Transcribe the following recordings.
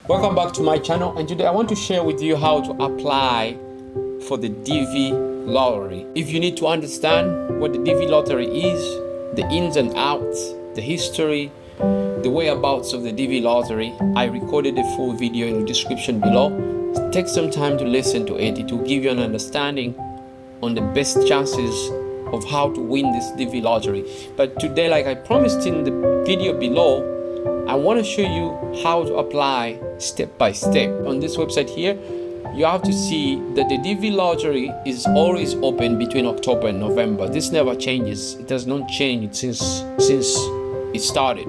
Welcome back to my channel, and today I want to share with you how to apply for the DV lottery. If you need to understand what the DV lottery is, the ins and outs, the history, the whereabouts of the DV lottery, I recorded a full video in the description below. Take some time to listen to it. It will give you an understanding on the best chances of how to win this DV lottery. But today, like I promised in the video below, I want to show you how to apply step by step. On this website here, you have to see that the DV lottery is always open between October and November. This never changes. It has not changed since it started.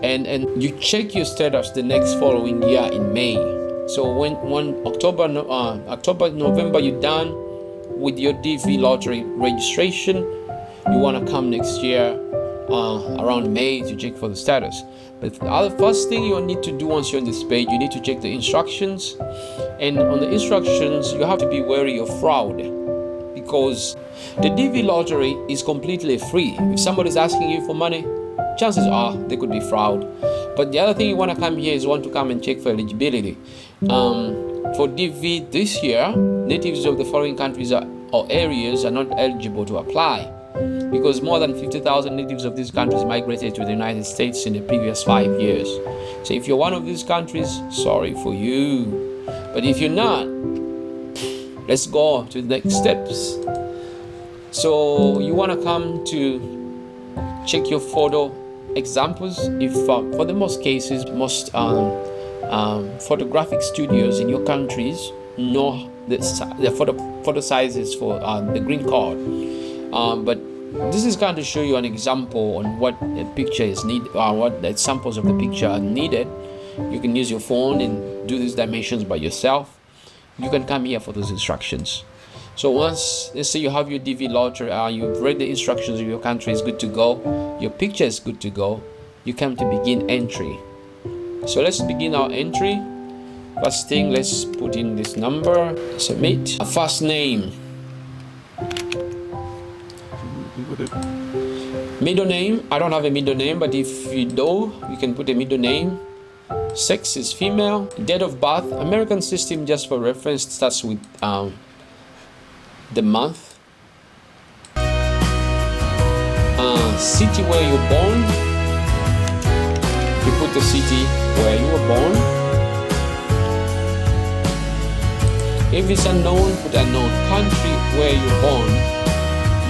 And you check your status the next following year in May. So when October, November, you're done with your DV lottery registration, you want to come next year around May to check for the status. But the first thing you need to do once you're on this page, you need to check the instructions. And on the instructions, you have to be wary of fraud, because the DV lottery is completely free. If somebody's asking you for money, chances are they could be fraud. But the other thing you want to come here is want to come and check for eligibility. For DV this year, natives of the following countries or areas are not eligible to apply, because more than 50,000 natives of these countries migrated to the United States in the previous 5 years. So if you're one of these countries, sorry for you. But if you're not, let's go to the next steps. So you want to come to check your photo examples. If for the most cases, most photographic studios in your countries know the photo sizes for the green card. But this is going to show you an example on what a picture is needed, what the samples of the picture are needed. You can use your phone and do these dimensions by yourself. You can come here for those instructions. So once, let's say you have your DV lottery, you've read the instructions of your country is good to go, your picture is good to go, you come to begin entry. So let's begin our entry. First thing, let's put in this number, submit. A first name, middle name. I don't have a middle name, but if you do, you can put a middle name. Sex is female. Date of birth, American system, just for reference, starts with the month. City where you're born, you put the city where you were born. If it's unknown, put unknown. Country where you're born,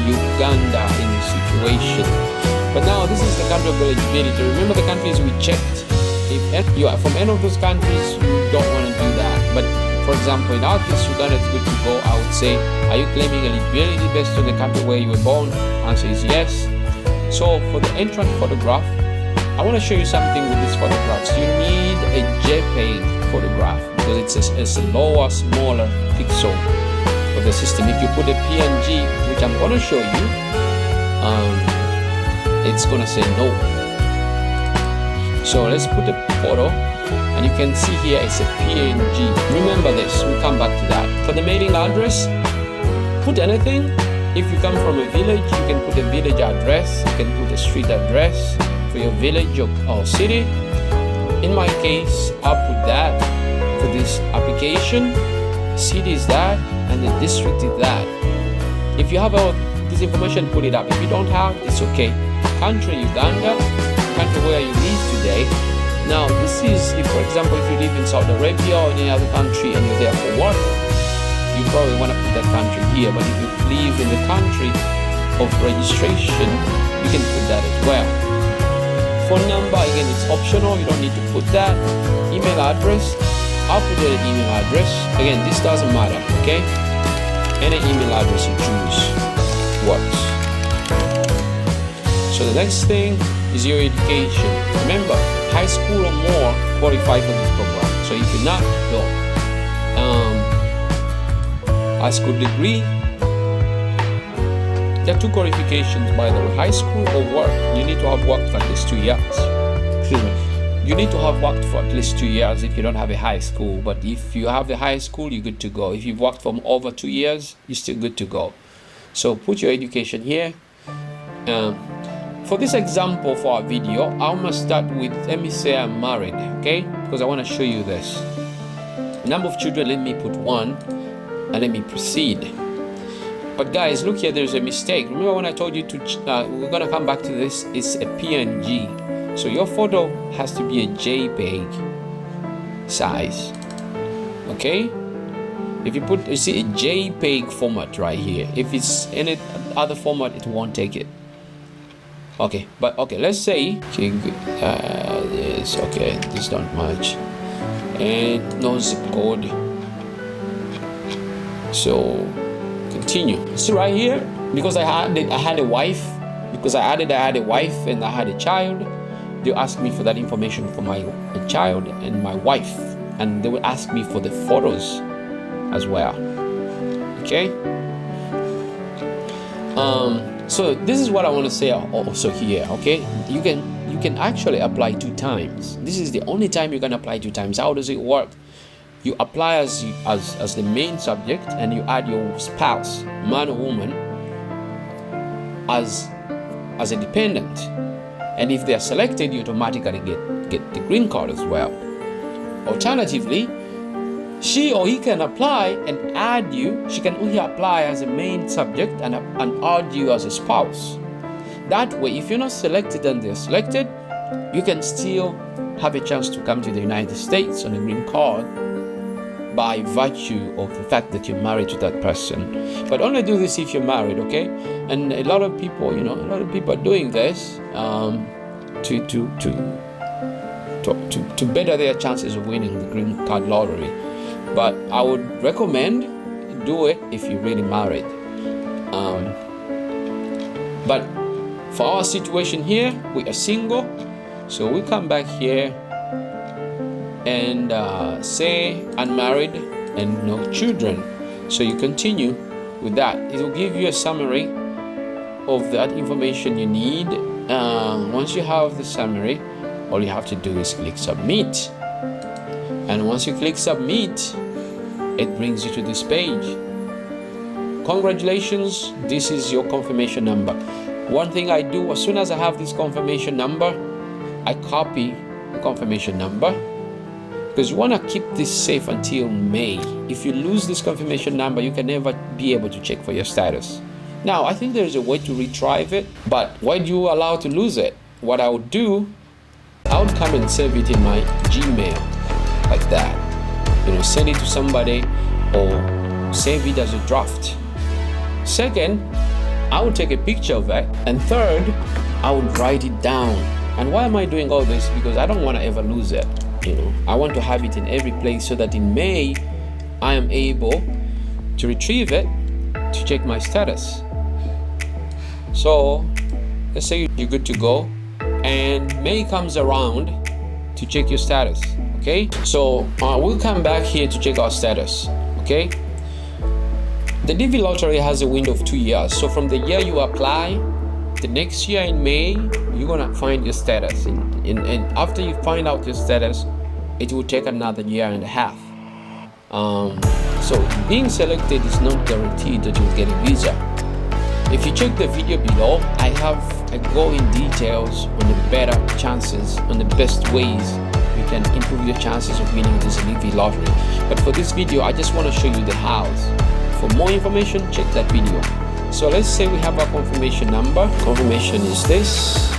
Uganda in this situation. But now this is the country of eligibility. Remember the countries we checked. If you are from any of those countries, you don't want to do that. But for example, in our case, Uganda is good to go. I would say, are you claiming eligibility based on the country where you were born? Answer is yes. So for the entrant photograph, I want to show you something with these photographs. You need a JPEG photograph because it's a lower, smaller pixel for the system. If you put a PNG, which I'm going to show you, it's going to say no. So let's put a photo, and you can see here it's a PNG. Remember this, we'll come back to that. For the mailing address, put anything. If you come from a village, you can put a village address, you can put a street address for your village or city. In my case, I'll put that for this application. City is that, and the district is that. If you have all this information, put it up. If you don't have, it's okay. Country, Uganda. Country where you live today. Now this is, if for example, if you live in Saudi Arabia or any other country and you're there for work, you probably want to put that country here. But if you live in the country of registration, you can put that as well. Phone number, again, it's optional, you don't need to put that. Email address, I'll put an email address. Again, this doesn't matter, okay? Any email address you choose works. So the next thing is your education. Remember, high school or more qualify for this program. So if you're not, no. High school degree. There are two qualifications, by the way: high school or work. You need to have worked for at least 2 years. Excuse me. You need to have worked for at least 2 years if you don't have a high school. But if you have a high school, you're good to go. If you've worked for over 2 years, you're still good to go. So put your education here. For this example for our video, I must start with, let me say I'm married, okay? because I want to show you this. Number of children, let me put 1 and let me proceed. But guys, look here, there's a mistake. Remember when I told you to, we're gonna come back to this, it's a PNG. So your photo has to be a JPEG size, okay? If you put, you see a JPEG format right here. If it's any other format, it won't take it. Okay, but okay, let's say, okay, yes, okay, this don't match. And no zip code. So continue. See right here, because I had a wife, because I had a wife and I had a child, they asked me for that information for my child and my wife, and they will ask me for the photos as well. Okay. So this is what I want to say also here. Okay, you can actually apply 2 times. This is the only time you can apply 2 times. How does it work? You apply as the main subject, and you add your spouse, man or woman, as a dependent. And if they are selected, you automatically get the green card as well. Alternatively, she or he can apply and add you. She can only apply as a main subject and add you as a spouse. That way, if you're not selected and they're selected, you can still have a chance to come to the United States on a green card by virtue of the fact that you're married to that person. But only do this if you're married, okay? And a lot of people, a lot of people are doing this to better their chances of winning the green card lottery. But I would recommend do it if you're really married. But for our situation here, we are single, so we come back here and say unmarried and no children. So you continue with that. It will give you a summary of that information you need. Once you have the summary, all you have to do is click submit. And once you click submit, it brings you to this page. Congratulations, this is your confirmation number. One thing I do, as soon as I have this confirmation number, I copy the confirmation number, because you want to keep this safe until May. If you lose this confirmation number, you can never be able to check for your status. Now, I think there's a way to retrieve it, but why do you allow to lose it? What I would do, I would come and save it in my Gmail, like that. Send it to somebody or save it as a draft. Second, I would take a picture of it. And third, I would write it down. And why am I doing all this? Because I don't want to ever lose it. I want to have it in every place so that in May, I am able to retrieve it to check my status. So let's say you're good to go and May comes around to check your status. Okay, so we'll come back here to check our status. Okay, the DV lottery has a window of 2 years. So from the year you apply, the next year in May, you're gonna find your status. And after you find out your status, it will take another 1.5 years. So being selected is not guaranteed that you'll get a visa. If you check the video below, I go in details on the better chances, on the best ways you can improve your chances of winning this DV lottery. But for this video, I just want to show you the hows. For more information, check that video. So let's say we have our confirmation number. Confirmation is this.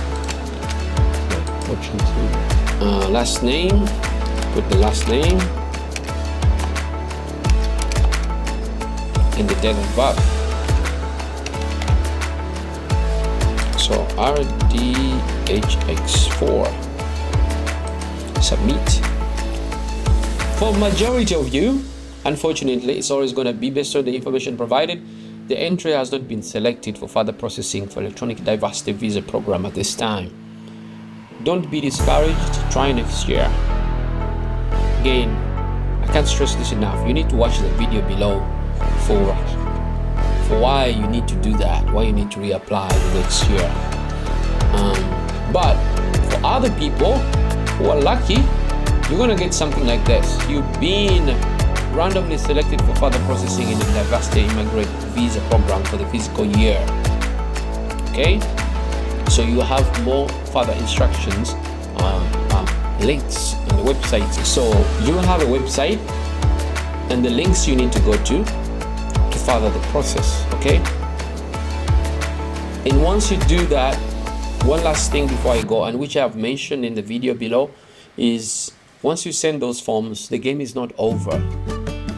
Last name, put the last name and the date of birth. So RDHX4. Submit. For majority of you, unfortunately, it's always going to be based on the information provided. The entry has not been selected for further processing for electronic diversity visa program at this time. Don't be discouraged. Try next year. Again, I can't stress this enough. You need to watch the video below for why you need to do that, why you need to reapply next year. But for other people who are lucky, you're gonna get something like this. You've been randomly selected for further processing in the Diversity Immigrant Visa Program for the fiscal year. Okay, so you have more further instructions, links in the website. So you have a website and the links you need to go to further the process, okay? And once you do that, one last thing before I go, and which I have mentioned in the video below, is once you send those forms, the game is not over.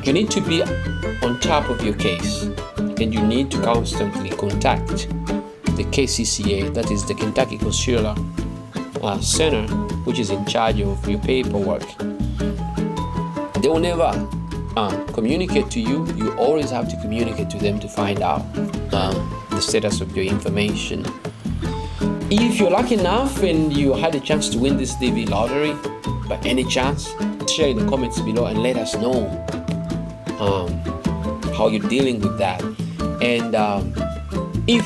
You need to be on top of your case, and you need to constantly contact the KCCA, that is the Kentucky Consular Center, which is in charge of your paperwork. They will never communicate to you. You always have to communicate to them to find out the status of your information. If you're lucky enough and you had a chance to win this DV lottery, by any chance, share in the comments below and let us know how you're dealing with that. And if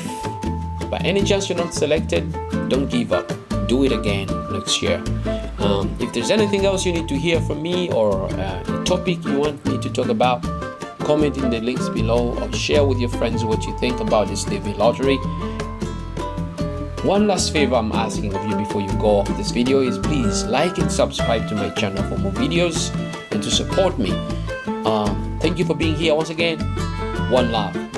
by any chance you're not selected, don't give up. Do it again next year. If there's anything else you need to hear from me, or a topic you want me to talk about, comment in the links below or share with your friends what you think about this DV lottery. One last favor I'm asking of you before you go off this video is please like and subscribe to my channel for more videos and to support me. Thank you for being here once again. One love.